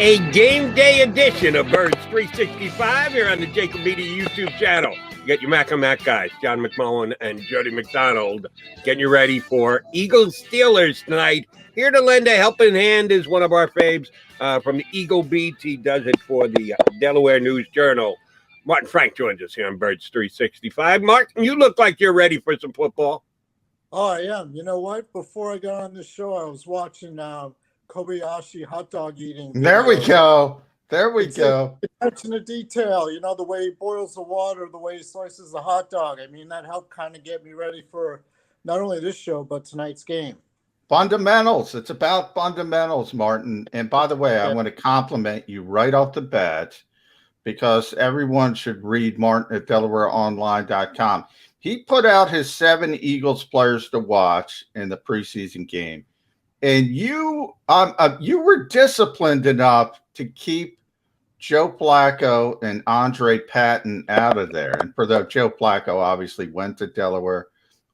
A game day edition of Birds 365 here on the JAKIB Media YouTube channel. You got your Mac and Mac guys, John McMullen and Jody McDonald, getting you ready for Eagles-Steelers tonight. Here to lend a helping hand is one of our faves from the Eagle Beat. He does it for the Delaware News Journal. Martin Frank joins us here on Birds 365. Martin, you look like you're ready for some football. Oh, I am. You know what? Before I got on the show, I was watching Kobayashi hot dog eating videos. There we go. There we go. Attention to detail, you know, the way he boils the water, the way he slices the hot dog. I mean, that helped kind of get me ready for not only this show, but tonight's game. Fundamentals. It's about fundamentals, Martin. And by the way, I want to compliment you right off the bat because everyone should read Martin at DelawareOnline.com. He put out his 7 Eagles players to watch in the preseason game. And you were disciplined enough to keep Joe Flacco and Andre Patton out of there. And for the Joe Flacco obviously went to Delaware.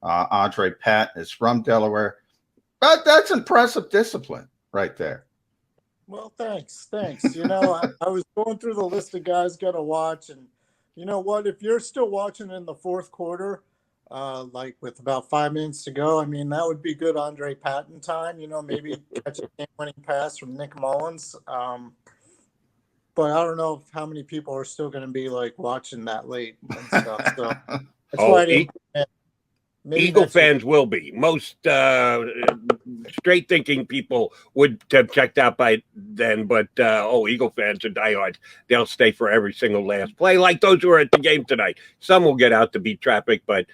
Andre Patton is from Delaware. But that's impressive discipline right there. Well, thanks. You know, I was going through the list of guys got to watch. And you know what? If you're still watching in the fourth quarter, like with about 5 minutes to go, I mean, that would be good Andre Patton time, you know, maybe catch a game-winning pass from Nick Mullins. But I don't know how many people are still going to be like watching that late and stuff. So that's why I didn't. Eagle fans will be. Most straight-thinking people would have checked out by then, but Eagle fans are diehards. They'll stay for every single last play, like those who are at the game tonight. Some will get out to beat traffic, but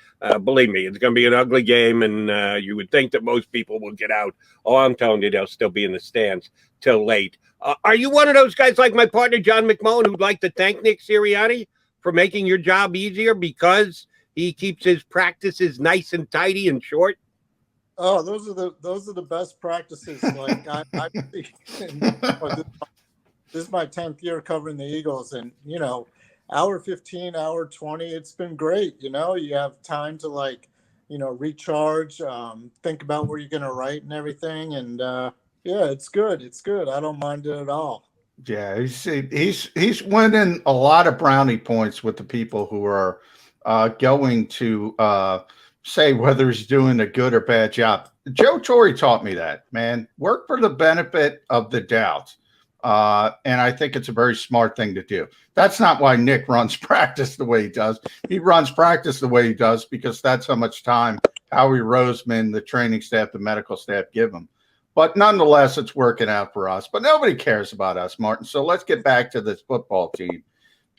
believe me, it's going to be an ugly game, and you would think that most people will get out. Oh, I'm telling you, they'll still be in the stands till late. Are you one of those guys like my partner, John McMullen, who'd like to thank Nick Sirianni for making your job easier because he keeps his practices nice and tidy and short? Oh, those are the best practices. Like this is my 10th year covering the Eagles, and you know, hour 15, hour 20, it's been great. You know, you have time to recharge, think about where you're gonna write and everything, and yeah, it's good. It's good. I don't mind it at all. Yeah, he's winning a lot of brownie points with the people who are going to say whether he's doing a good or bad job. Joe Torre taught me that, man. Work for the benefit of the doubt. And I think it's a very smart thing to do. That's not why Nick runs practice the way he does. He runs practice the way he does because that's how much time Howie Roseman, the training staff, the medical staff give him. But nonetheless, it's working out for us. But nobody cares about us, Martin. So let's get back to this football team.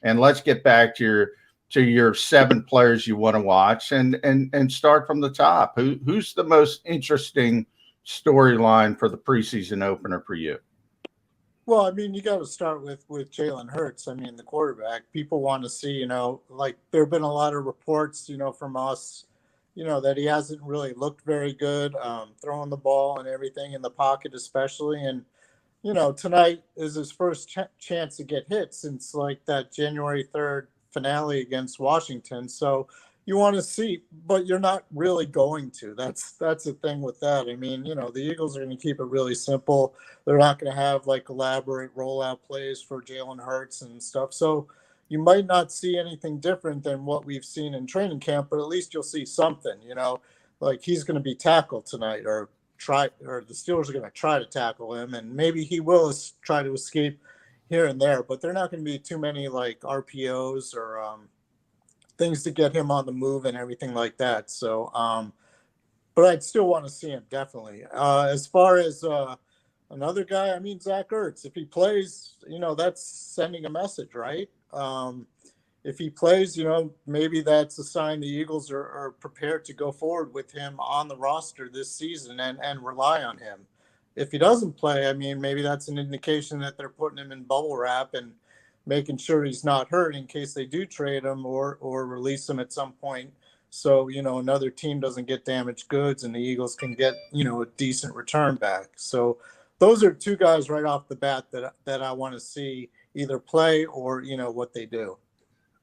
And let's get back to your 7 players you want to watch and start from the top. Who's the most interesting storyline for the preseason opener for you? Well, I mean, you got to start with Jalen Hurts. I mean, the quarterback. People want to see, you know, like there have been a lot of reports, you know, from us, you know, that he hasn't really looked very good throwing the ball and everything in the pocket, especially. And you know, tonight is his first chance to get hit since like that January 3rd finale against Washington. So you want to see, but you're not really going to. That's the thing with that. I mean, you know, the Eagles are going to keep it really simple. They're not going to have like elaborate rollout plays for Jalen Hurts and stuff. So you might not see anything different than what we've seen in training camp, but at least you'll see something, you know, like he's going to be tackled tonight or the Steelers are going to try to tackle him, and maybe he will try to escape here and there, but they're not going to be too many like RPOs or things to get him on the move and everything like that. So, but I'd still want to see him definitely. As far as another guy, I mean, Zach Ertz, if he plays, you know, that's sending a message, right? If he plays, you know, maybe that's a sign the Eagles are prepared to go forward with him on the roster this season and rely on him. If he doesn't play, I mean, maybe that's an indication that they're putting him in bubble wrap and making sure he's not hurt in case they do trade him or release him at some point. So, you know, another team doesn't get damaged goods and the Eagles can get, you know, a decent return back. So those are 2 guys right off the bat that I want to see either play or, you know, what they do.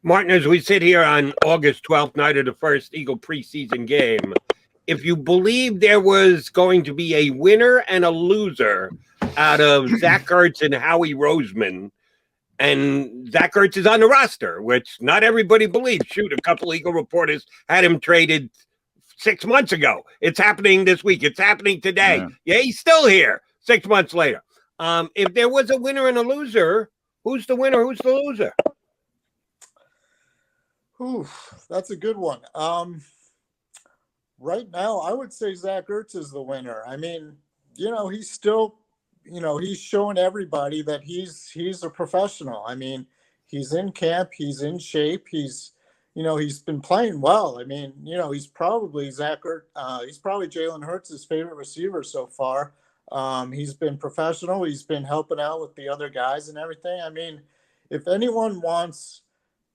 Martin, as we sit here on August 12th, night of the first Eagle preseason game, if you believe there was going to be a winner and a loser out of Zach Ertz and Howie Roseman. And Zach Ertz is on the roster, which not everybody believes. Shoot, a couple Eagle reporters had him traded 6 months ago. It's happening this week. It's happening today. Yeah, he's still here 6 months later. If there was a winner and a loser, who's the winner? Who's the loser? That's a good one. Right now, I would say Zach Ertz is the winner. I mean, he's still, he's showing everybody that he's a professional. I mean, he's in camp, he's in shape, he's been playing well. I mean, he's probably he's probably Jalen Hurts' favorite receiver so far. He's been professional. He's been helping out with the other guys and everything. I mean, if anyone wants,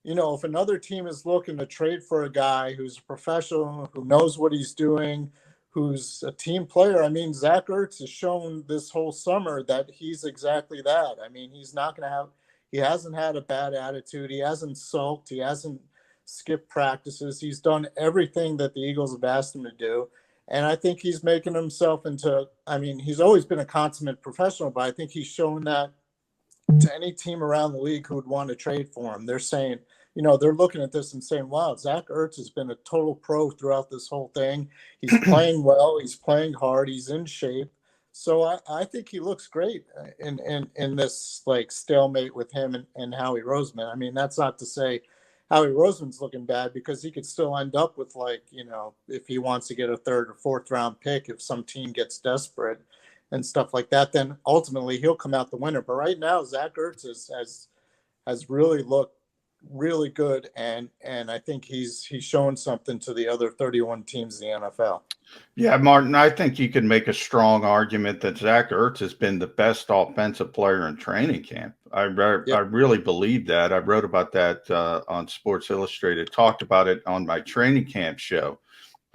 if another team is looking to trade for a guy who's a professional, who knows what he's doing, who's a team player, I mean, Zach Ertz has shown this whole summer that he's exactly that. I mean, he hasn't had a bad attitude. He hasn't sulked. He hasn't skipped practices. He's done everything that the Eagles have asked him to do. And I think he's making himself into, I mean, he's always been a consummate professional, but I think he's shown that to any team around the league who would want to trade for him. They're saying, they're looking at this and saying, wow, Zach Ertz has been a total pro throughout this whole thing. He's playing well. He's playing hard. He's in shape. So I think he looks great in this like stalemate with him and Howie Roseman. I mean, that's not to say Howie Roseman's looking bad, because he could still end up with, like, if he wants to get a third or fourth round pick, if some team gets desperate and stuff like that, then ultimately he'll come out the winner. But right now, Zach Ertz has really looked really good, and I think he's shown something to the other 31 teams in the NFL. Yeah, Martin, I think you can make a strong argument that Zach Ertz has been the best offensive player in training camp. I really believe that. I wrote about that on Sports Illustrated, talked about it on my training camp show.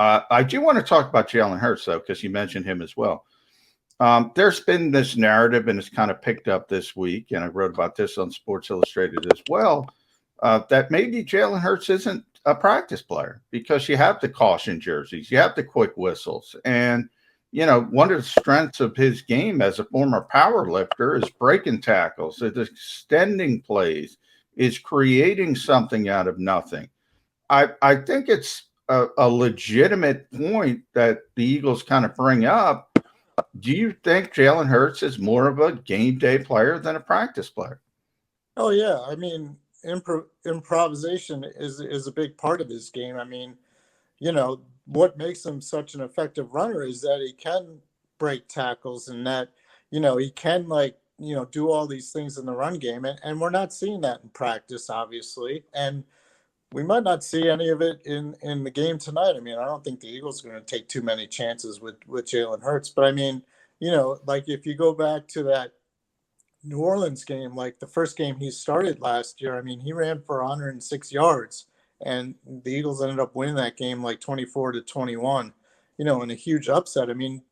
I do want to talk about Jalen Hurts, though, because you mentioned him as well. There's been this narrative, and it's kind of picked up this week, and I wrote about this on Sports Illustrated as well, that maybe Jalen Hurts isn't a practice player, because you have the caution jerseys, you have the quick whistles. And, one of the strengths of his game as a former power lifter is breaking tackles, is extending plays, is creating something out of nothing. I think it's a legitimate point that the Eagles kind of bring up. Do you think Jalen Hurts is more of a game day player than a practice player? Oh, yeah. I mean, improvisation is a big part of his game. I mean, what makes him such an effective runner is that he can break tackles, and that, he can, like, do all these things in the run game. And we're not seeing that in practice, obviously. And we might not see any of it in the game tonight. I mean, I don't think the Eagles are going to take too many chances with Jalen Hurts. But I mean, like, if you go back to that New Orleans game, like the first game he started last year, I mean, he ran for 106 yards, and the Eagles ended up winning that game like 24-21, in a huge upset. I mean,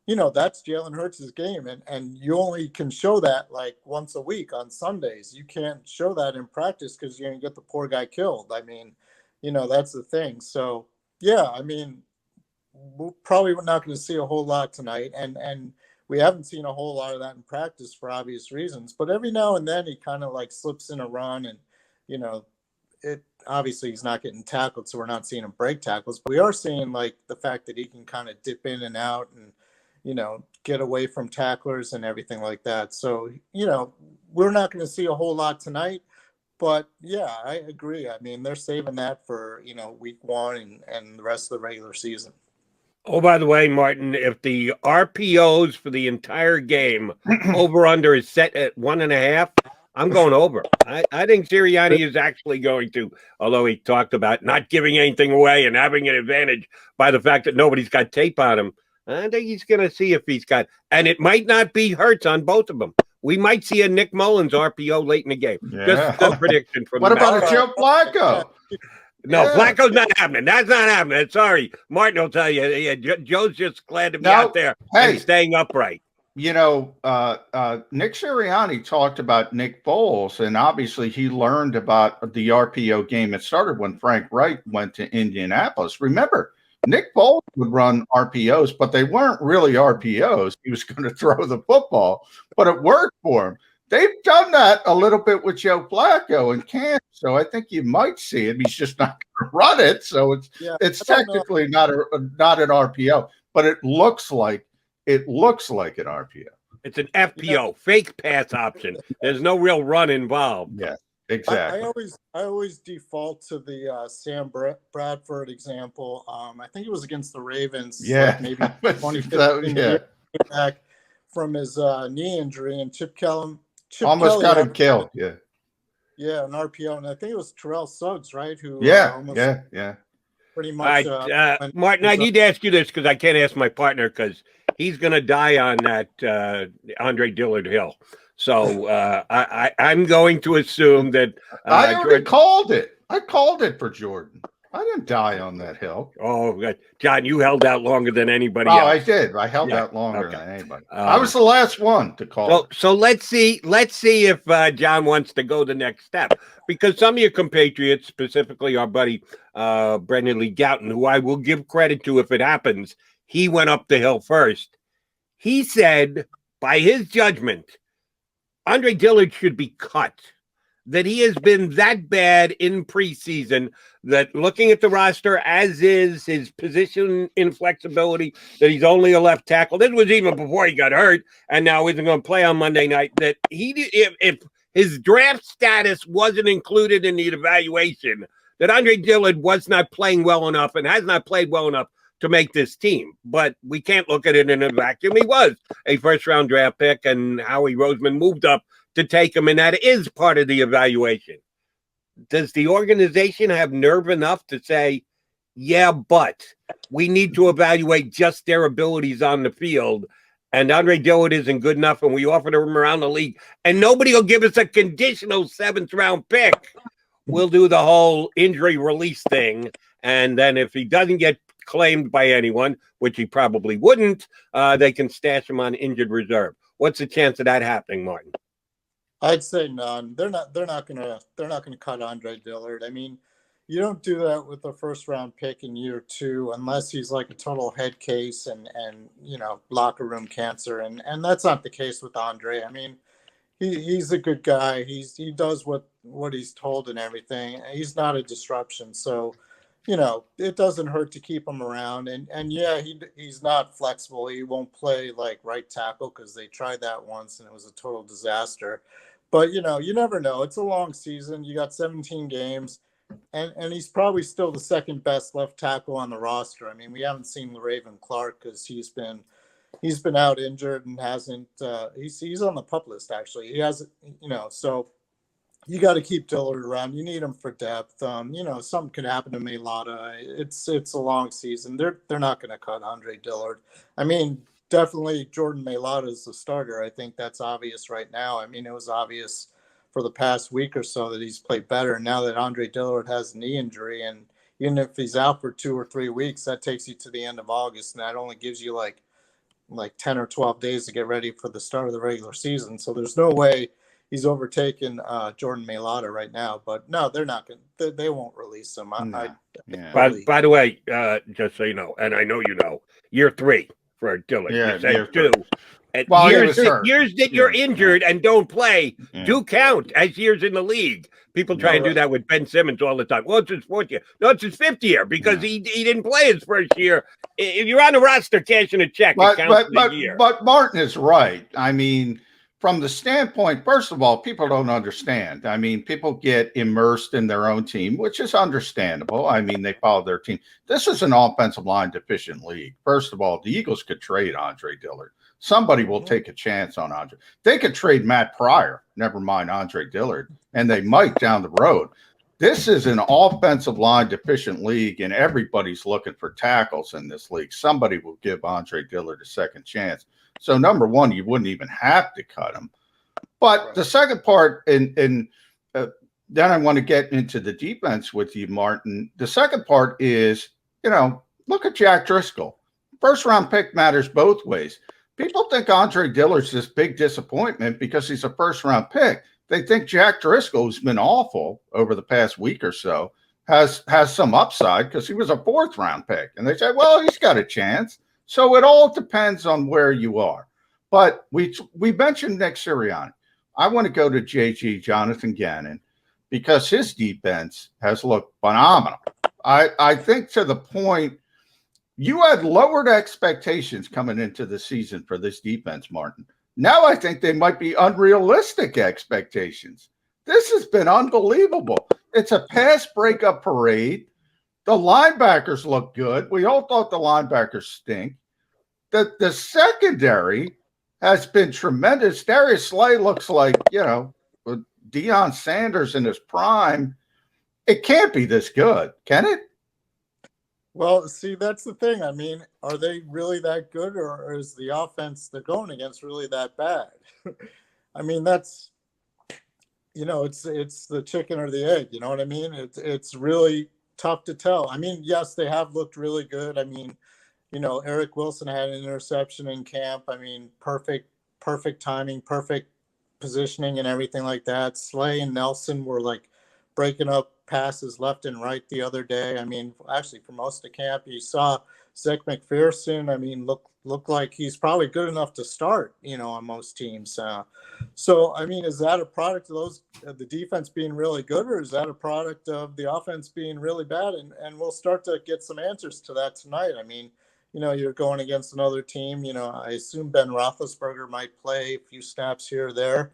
that's Jalen Hurts' game, and you only can show that like once a week on Sundays. You can't show that in practice, because you're going to get the poor guy killed. I mean, that's the thing. So, yeah, I mean, we're probably not going to see a whole lot tonight, and we haven't seen a whole lot of that in practice for obvious reasons. But every now and then he kind of like slips in a run, and, it obviously he's not getting tackled, so we're not seeing him break tackles. But we are seeing like the fact that he can kind of dip in and out and, get away from tacklers and everything like that. So, we're not going to see a whole lot tonight. But, yeah, I agree. I mean, they're saving that for, week one and the rest of the regular season. Oh, by the way, Martin, if the RPOs for the entire game over-under is set at 1.5, I'm going over. I think Sirianni is actually going to, although he talked about not giving anything away and having an advantage by the fact that nobody's got tape on him. I think he's going to see if he's got, and it might not be Hurts on both of them. We might see a Nick Mullins RPO late in the game. Yeah. Just a prediction from What about a Joe Flacco? No, yeah. Flacco's not happening. That's not happening. Sorry. Martin will tell you. Yeah, Joe's just glad to be out there and staying upright. Nick Sirianni talked about Nick Foles, and obviously he learned about the RPO game. It started when Frank Wright went to Indianapolis. Remember, Nick Foles would run RPOs, but they weren't really RPOs. He was going to throw the football, but it worked for him. They've done that a little bit with Joe Flacco and Cam, so I think you might see it. He's just not going to run it, so it's technically not an RPO, but it looks like an RPO. It's an FPO, fake pass option. There's no real run involved. Yeah, exactly. I always default to the Sam Bradford example. I think it was against the Ravens. Yeah, like maybe 2015 back from his knee injury, and Chip Kelly almost got him killed. Yeah, an RPO, and I think it was Terrell Suggs, right? Who pretty much. Martin, I need to ask you this because I can't ask my partner because he's going to die on that Andre Dillard hill. So I'm going to assume that I already called it. I called it for Jordan. I didn't die on that hill. Oh, John, you held out longer than anybody else. Oh, I did. I held out longer than anybody. I was the last one to call. So let's see if John wants to go the next step, because some of your compatriots, specifically our buddy Brendan Lee Gouton, who I will give credit to if it happens, he went up the hill first. He said, by his judgment, Andre Dillard should be cut. That he has been that bad in preseason that looking at the roster as is, his position inflexibility, that he's only a left tackle. This was even before he got hurt, and now isn't going to play on Monday night. That if his draft status wasn't included in the evaluation, that Andre Dillard was not playing well enough and has not played well enough to make this team. But we can't look at it in a vacuum. He was a first-round draft pick, and Howie Roseman moved up to take him, and that is part of the evaluation. Does the organization have nerve enough to say, yeah, but we need to evaluate just their abilities on the field, and Andre Dillard isn't good enough, and we offered him around the league, and nobody will give us a conditional 7th-round pick. We'll do the whole injury release thing, and then if he doesn't get claimed by anyone, which he probably wouldn't, they can stash him on injured reserve. What's the chance of that happening, Martin? I'd say none. They're not gonna cut Andre Dillard. I mean, you don't do that with a first-round pick in year 2 unless he's like a total head case and locker room cancer, and that's not the case with Andre. I mean, he's a good guy. He does what he's told and everything. He's not a disruption, so it doesn't hurt to keep him around. And yeah, he's not flexible. He won't play like right tackle because they tried that once and it was a total disaster. But, you never know. It's a long season. You got 17 games, and he's probably still the second best left tackle on the roster. I mean, we haven't seen Raven Clark because he's been out injured and hasn't. He's on the PUP list actually. He hasn't. So you got to keep Dillard around. You need him for depth. Something could happen to Mailata. It's a long season. They're not going to cut Andre Dillard. I mean, definitely Jordan Mailata is the starter. I think that's obvious right now. I mean, it was obvious for the past week or so that he's played better. And now that Andre Dillard has a knee injury, and even if he's out for 2 or 3 weeks, that takes you to the end of August, and that only gives you like 10 or 12 days to get ready for the start of the regular season. So there's no way he's overtaken Jordan Mailata right now. But no, they're not going to. They won't release him. By the way, just so you know, and I know you know, year 3 for Dillard. Yeah, you said 2. And well, years that you're injured and don't play do count as years in the league. People try to do that with Ben Simmons all the time. Well, it's his 4th year. No, it's his 5th year because he didn't play his first year. If you're on the roster cashing a check, it counts the year. But Martin is right. I mean, from the standpoint, first of all, people don't understand. I mean, people get immersed in their own team, which is understandable. I mean, they follow their team. This is an offensive line deficient league. First of all, the Eagles could trade Andre Dillard. Somebody will take a chance on Andre. They could trade Matt Pryor, never mind Andre Dillard, and they might down the road. This is an offensive line deficient league, and everybody's looking for tackles in this league. Somebody will give Andre Dillard a second chance. So, number one, you wouldn't even have to cut him. But the second part, and then I want to get into the defense with you, Martin. The second part is, look at Jack Driscoll. First-round pick matters both ways. People think Andre Dillard's this big disappointment because he's a first-round pick. They think Jack Driscoll, who's been awful over the past week or so, has some upside because he was a 4th-round pick. And they say, well, he's got a chance. So it all depends on where you are. But we mentioned Nick Sirianni. I want to go to JG, Jonathan Gannon, because his defense has looked phenomenal. I think to the point you had lowered expectations coming into the season for this defense, Martin. Now I think they might be unrealistic expectations. This has been unbelievable. It's a pass breakup parade. The linebackers look good. We all thought the linebackers stink. The secondary has been tremendous. Darius Slay looks like, Deion Sanders in his prime. It can't be this good, can it? Well, see, that's the thing. I mean, are they really that good, or is the offense they're going against really that bad? I mean, that's, it's the chicken or the egg. You know what I mean? It's really tough to tell. I mean, yes, they have looked really good. I mean, Eric Wilson had an interception in camp. I mean, perfect timing, perfect positioning and everything like that. Slay and Nelson were like breaking up passes left and right the other day. I mean, actually for most of camp, you saw Zach McPherson. I mean, look like he's probably good enough to start, on most teams. So, I mean, is that a product of the defense being really good, or is that a product of the offense being really bad? And we'll start to get some answers to that tonight. I mean, you're going against another team. I assume Ben Roethlisberger might play a few snaps here or there.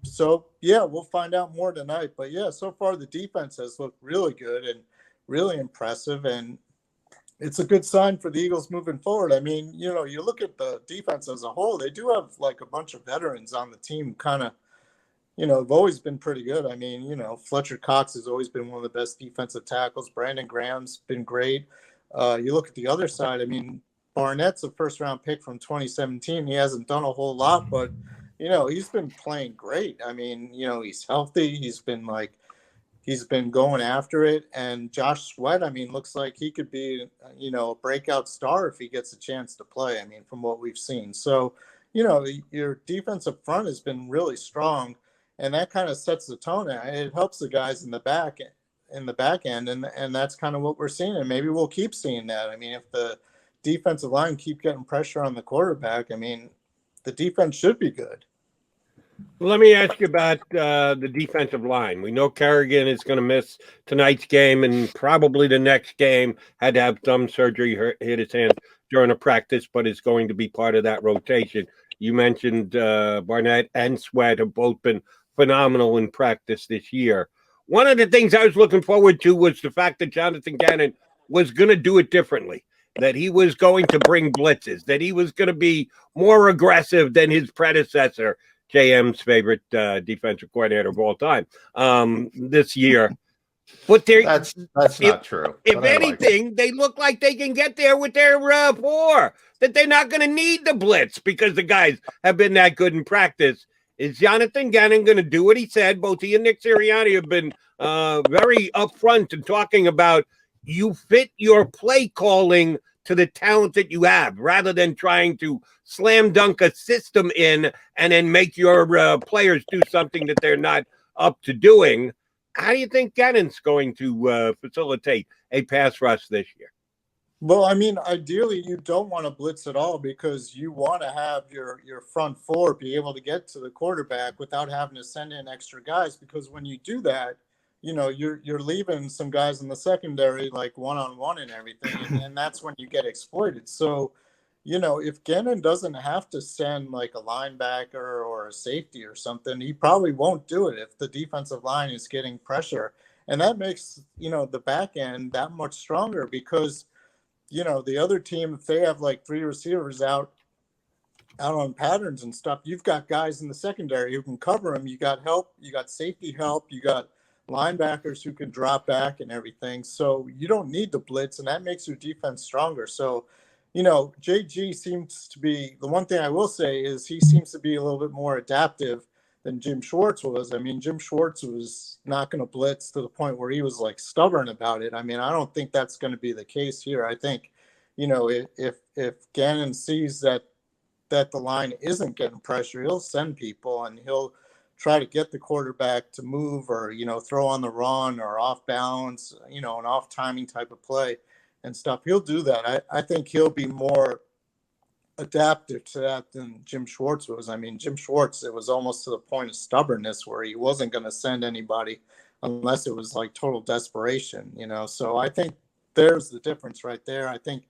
So, yeah, we'll find out more tonight. But, yeah, so far the defense has looked really good and really impressive. And it's a good sign for the Eagles moving forward. I mean, you look at the defense as a whole, they do have like a bunch of veterans on the team kind of, have always been pretty good. I mean, Fletcher Cox has always been one of the best defensive tackles. Brandon Graham's been great. You look at the other side. I mean, Barnett's a first-round pick from 2017. He hasn't done a whole lot, but, he's been playing great. I mean, he's healthy. He's been going after it. And Josh Sweat, I mean, looks like he could be, a breakout star if he gets a chance to play, I mean, from what we've seen. So, your defensive front has been really strong, and that kind of sets the tone. It helps the guys in the back end, and that's kind of what we're seeing, and maybe we'll keep seeing that. I mean, if the defensive line keep getting pressure on the quarterback, I mean, the defense should be good. Let me ask you about the defensive line. We know Kerrigan is going to miss tonight's game and probably the next game. Had to have thumb surgery, hit his hand during a practice, but is going to be part of that rotation. You mentioned Barnett and Sweat have both been phenomenal in practice this year. One of the things I was looking forward to was the fact that Jonathan Gannon was going to do it differently, that he was going to bring blitzes, that he was going to be more aggressive than his predecessor, JM's favorite defensive coordinator of all time this year. But that's not true. If anything, they look like they can get there with their four, that they're not going to need the blitz because the guys have been that good in practice. Is Jonathan Gannon going to do what he said? Both he and Nick Sirianni have been very upfront in talking about you fit your play calling to the talent that you have rather than trying to slam dunk a system in and then make your players do something that they're not up to doing. How do you think Gannon's going to facilitate a pass rush this year? Well, I mean, ideally, you don't want to blitz at all because you want to have your front four be able to get to the quarterback without having to send in extra guys. Because when you do that, you're leaving some guys in the secondary like one-on-one and everything, and that's when you get exploited. So, if Gannon doesn't have to send like a linebacker or a safety or something, he probably won't do it if the defensive line is getting pressure. And that makes, the back end that much stronger because the other team, if they have like three receivers out on patterns and stuff, you've got guys in the secondary who can cover them. You got help, you got safety help, you got linebackers who can drop back and everything. So you don't need the blitz, and that makes your defense stronger. So, JG seems to be, the one thing I will say is he seems to be a little bit more adaptive than Jim Schwartz was. I mean, Jim Schwartz was not going to blitz to the point where he was like stubborn about it. I mean, I don't think that's going to be the case here. I think, if Gannon sees that the line isn't getting pressure, he'll send people and he'll try to get the quarterback to move or, throw on the run or off balance, an off timing type of play and stuff. He'll do that. I think he'll be more adaptive to that than Jim Schwartz was. I mean, Jim Schwartz, it was almost to the point of stubbornness where he wasn't going to send anybody unless it was like total desperation, So I think there's the difference right there. I think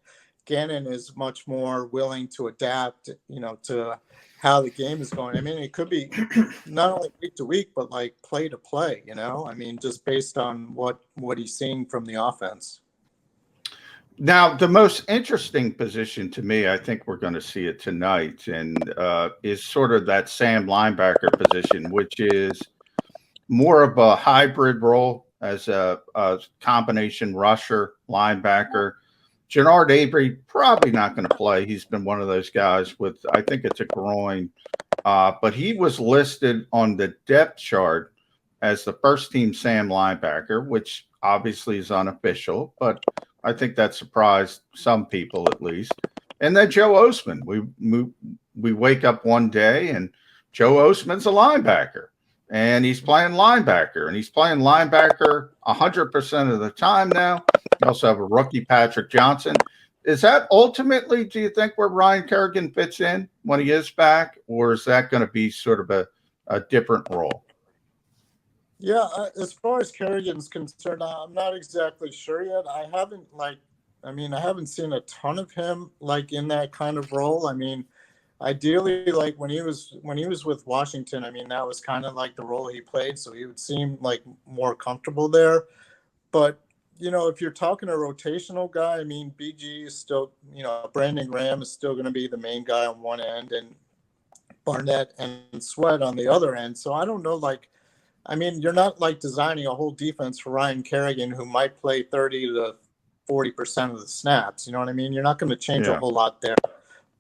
Gannon is much more willing to adapt, to how the game is going. I mean, it could be not only week to week, but like play to play, I mean, just based on what he's seeing from the offense. Now, the most interesting position to me, I think we're going to see it tonight, and is sort of that Sam linebacker position, which is more of a hybrid role as a combination rusher linebacker. Jannard Avery probably not going to play. He's been one of those guys with, I think it's a groin, but he was listed on the depth chart as the first team Sam linebacker, which obviously is unofficial, but I think that surprised some people at least. And then Joe Osman. We wake up one day and Joe Osman's a linebacker, and he's playing linebacker, and he's playing linebacker 100% of the time now. You also have a rookie, Patrick Johnson. Is that ultimately, do you think, where Ryan Kerrigan fits in when he is back, or is that going to be sort of a different role? Yeah, as far as Kerrigan's concerned, I'm not exactly sure yet. I haven't seen a ton of him like in that kind of role. I mean, ideally, like when he was with Washington, I mean, that was kind of like the role he played, so he would seem like more comfortable there. But if you're talking a rotational guy, I mean, BG is still, Brandon Graham is still going to be the main guy on one end, and Barnett and Sweat on the other end. So I don't know, I mean, you're not like designing a whole defense for Ryan Kerrigan, who might play 30 to 40% of the snaps. You know what I mean? You're not going to change a whole lot there.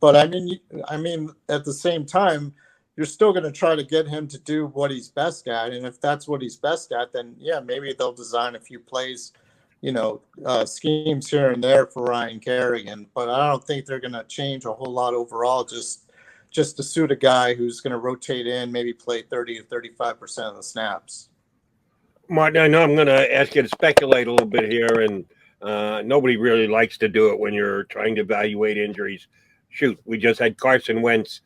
But I mean, at the same time, you're still going to try to get him to do what he's best at. And if that's what he's best at, then yeah, maybe they'll design a few plays, schemes here and there for Ryan Kerrigan. But I don't think they're going to change a whole lot overall, just to suit a guy who's going to rotate in, maybe play 30 to 35% of the snaps. Martin, I know I'm going to ask you to speculate a little bit here, and nobody really likes to do it when you're trying to evaluate injuries. Shoot, we just had Carson Wentz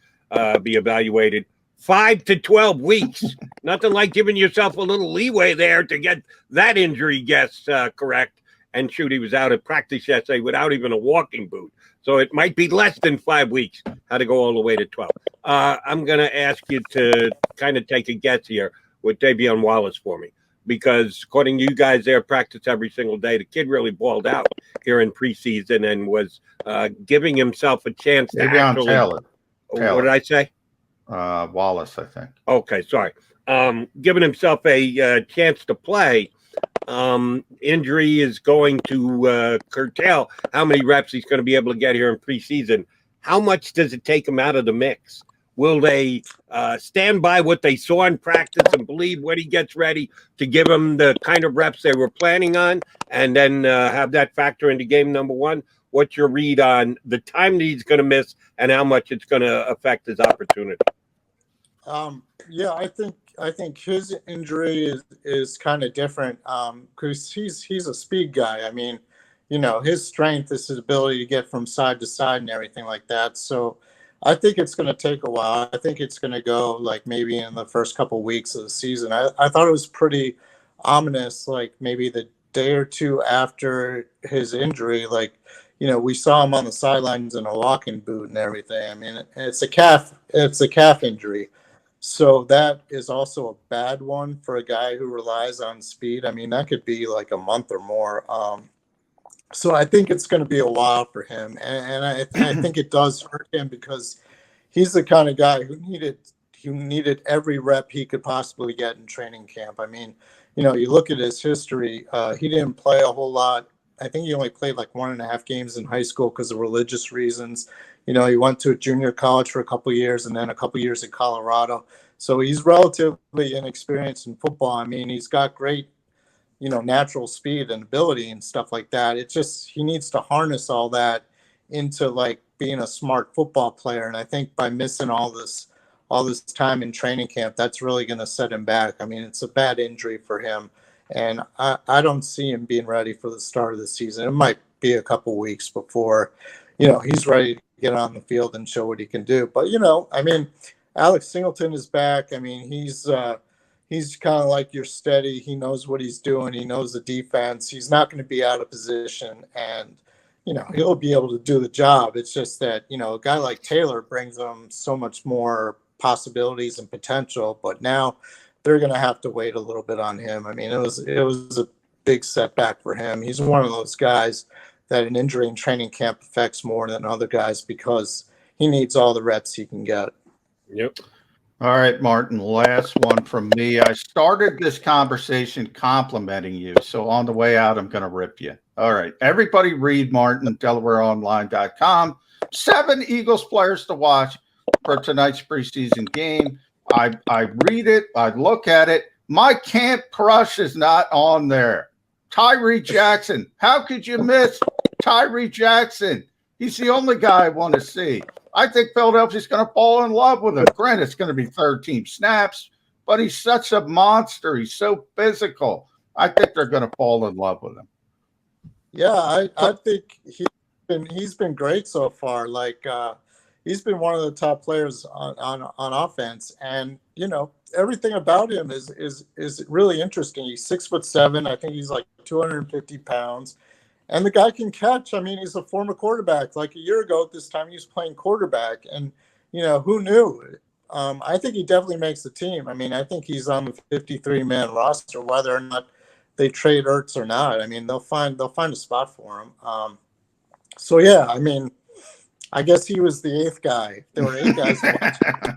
be evaluated 5 to 12 weeks. Nothing like giving yourself a little leeway there to get that injury guess correct. And shoot, he was out at practice yesterday without even a walking boot. So it might be less than 5 weeks, how to go all the way to 12. I'm going to ask you to kind of take a guess here with Davion Wallace for me, because according to you guys there, practice every single day. The kid really balled out here in preseason and was giving himself a chance to actually. Taylor. What did I say? Wallace, I think. Okay, sorry. Giving himself a chance to play. Injury is going to curtail how many reps he's going to be able to get here in preseason. How much does it take him out of the mix? Will they stand by what they saw in practice and believe when he gets ready to give him the kind of reps they were planning on, and then have that factor into game number one? What's your read on the time that he's going to miss and how much it's going to affect his opportunity? Yeah, I think his injury is kind of different because he's a speed guy. I mean, his strength is his ability to get from side to side and everything like that. So I think it's going to take a while. I think it's going to go like maybe in the first couple of weeks of the season. I thought it was pretty ominous, like maybe the day or two after his injury, like, we saw him on the sidelines in a walking boot and everything. I mean, it's a calf injury. So that is also a bad one for a guy who relies on speed. I mean, that could be like a month or more. So I think it's going to be a while for him. And I think it does hurt him because he's the kind of guy who needed every rep he could possibly get in training camp. I mean, you look at his history, he didn't play a whole lot. I think he only played like 1.5 games in high school because of religious reasons. He went to a junior college for a couple of years and then a couple of years in Colorado. So he's relatively inexperienced in football. I mean, he's got great, natural speed and ability and stuff like that. It's just he needs to harness all that into like being a smart football player. And I think by missing all all this time in training camp, that's really going to set him back. I mean, it's a bad injury for him, and I don't see him being ready for the start of the season. It might be a couple weeks before, he's ready to get on the field and show what he can do. But, I mean, Alex Singleton is back. I mean, he's kind of like your steady. He knows what he's doing. He knows the defense. He's not going to be out of position, and he'll be able to do the job. It's just that, a guy like Taylor brings them so much more possibilities and potential, but now they're going to have to wait a little bit on him. I mean, it was a big setback for him. He's one of those guys that an injury in training camp affects more than other guys because he needs all the reps he can get. Yep. All right, Martin, last one from me. I started this conversation complimenting you, so on the way out, I'm going to rip you. All right, everybody read Martin, DelawareOnline.com. 7 Eagles players to watch for tonight's preseason game. I read it. I look at it. My camp crush is not on there. Tyree Jackson. How could you miss Tyree Jackson? He's the only guy I want to see. I think Philadelphia's going to fall in love with him. Granted, it's going to be third-team snaps, but he's such a monster. He's so physical. I think they're going to fall in love with him. Yeah, I think he's been great so far. Like he's been one of the top players on offense, and everything about him is really interesting. He's 6'7". I think he's like 250 pounds. And the guy can catch. I mean, he's a former quarterback. Like a year ago at this time, he was playing quarterback. And, who knew? I think he definitely makes the team. I mean, I think he's on the 53-man roster, whether or not they trade Hurts or not. I mean, they'll find a spot for him. So, yeah, I mean, I guess he was the 8th guy. There were 8 guys watching.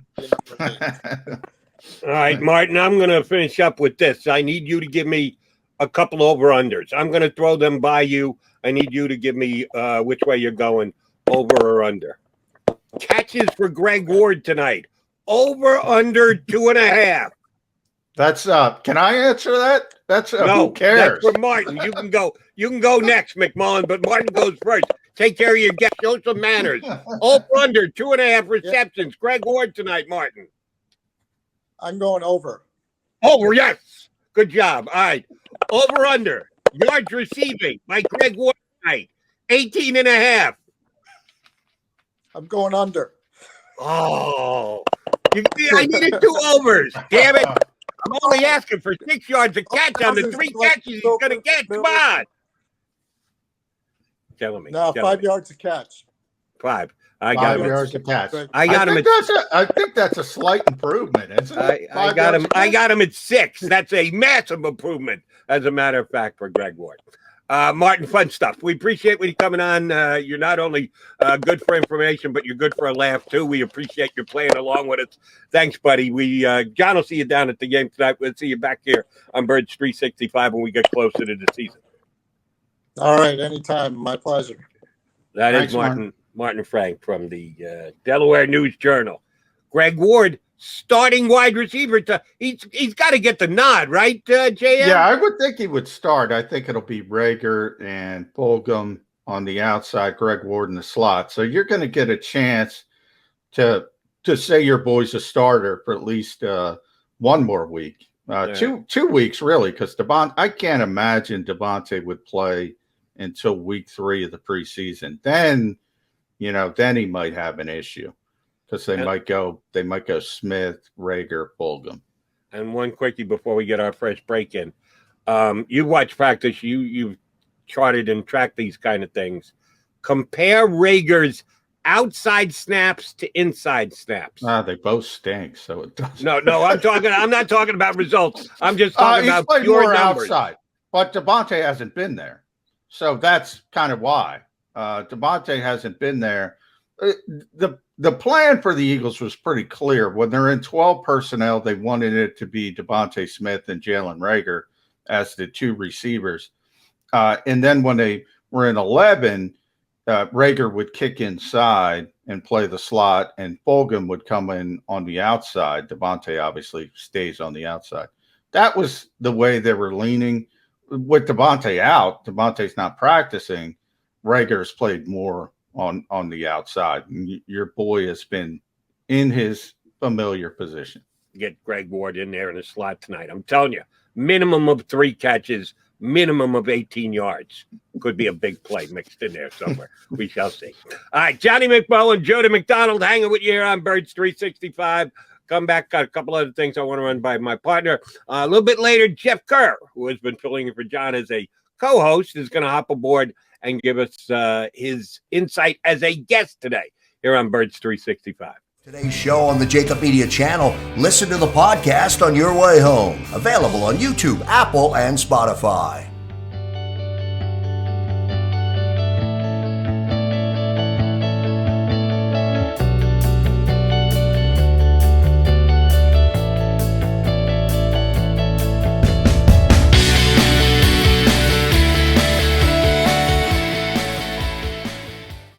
All right, Martin, I'm going to finish up with this. I need you to give me a couple over-unders. I'm going to throw them by you. I need you to give me which way you're going, over or under. Catches for Greg Ward tonight. Over, under 2.5. That's can I answer that? That's no, who cares? That's for Martin. You can go next, McMullen, but Martin goes first. Take care of your guest. Show some manners. Over, under 2.5 receptions. Yeah. Greg Ward tonight, Martin. I'm going over. Over, yes. Good job. All right. Over, under. Yards receiving by Greg Ward tonight. 18.5. I'm going under. Oh. I needed 2 overs. Damn it. I'm only asking for 6 yards a catch on the 3 catches he's going to get. Come on. Tell me. No, 5 yards a catch. 5. I got 5 yards a catch. I got him. I think that's a slight improvement, isn't it? I got him. I got him at 6. That's a massive improvement, as a matter of fact, for Greg Ward. Martin, fun stuff. We appreciate when you coming on. You're not only good for information, but you're good for a laugh too. We appreciate you playing along with us. Thanks, buddy. John will see you down at the game tonight. We'll see you back here on Birds 365 when we get closer to the season. All right, anytime. My pleasure. Thanks, is Martin Frank from the Delaware News Journal. Greg Ward, starting wide receiver. He's got to get the nod, right, JM? Yeah, I would think he would start. I think it'll be Rager and Fulgham on the outside, Greg Ward in the slot. So you're going to get a chance to say your boy's a starter for at least one more week. 2 weeks, really, because I can't imagine Devontae would play until week 3 of the preseason. Then he might have an issue because they might go Smith, Rager, Fulgham. And one quickie before we get our fresh break in. You watch practice, you've charted and tracked these kind of things. Compare Rager's outside snaps to inside snaps. They both stink, so it doesn't. No, I'm not talking about results. I'm just talking about pure numbers. Outside. But Devontae hasn't been there. So that's kind of why. Devontae hasn't been there. The plan for the Eagles was pretty clear. When they're in 12 personnel, they wanted it to be Devontae Smith and Jalen Rager as the 2 receivers. And then when they were in 11, Rager would kick inside and play the slot, and Fulgham would come in on the outside. Devontae obviously stays on the outside. That was the way they were leaning. With Devontae out, Devontae's not practicing. Rager's played more on the outside. Your boy has been in his familiar position. Get Greg Ward in there in the slot tonight. I'm telling you, minimum of 3 catches, minimum of 18 yards. Could be a big play mixed in there somewhere. We shall see. All right, Johnny McMullen, Jody McDonald, hanging with you here on Birds 365. Come back, got a couple other things I want to run by my partner. A little bit later, Jeff Kerr, who has been filling in for John as a co-host, is going to hop aboard and give us his insight as a guest today here on Birds 365. Today's show on the JAKIB Media channel. Listen to the podcast on your way home. Available on YouTube, Apple, and Spotify.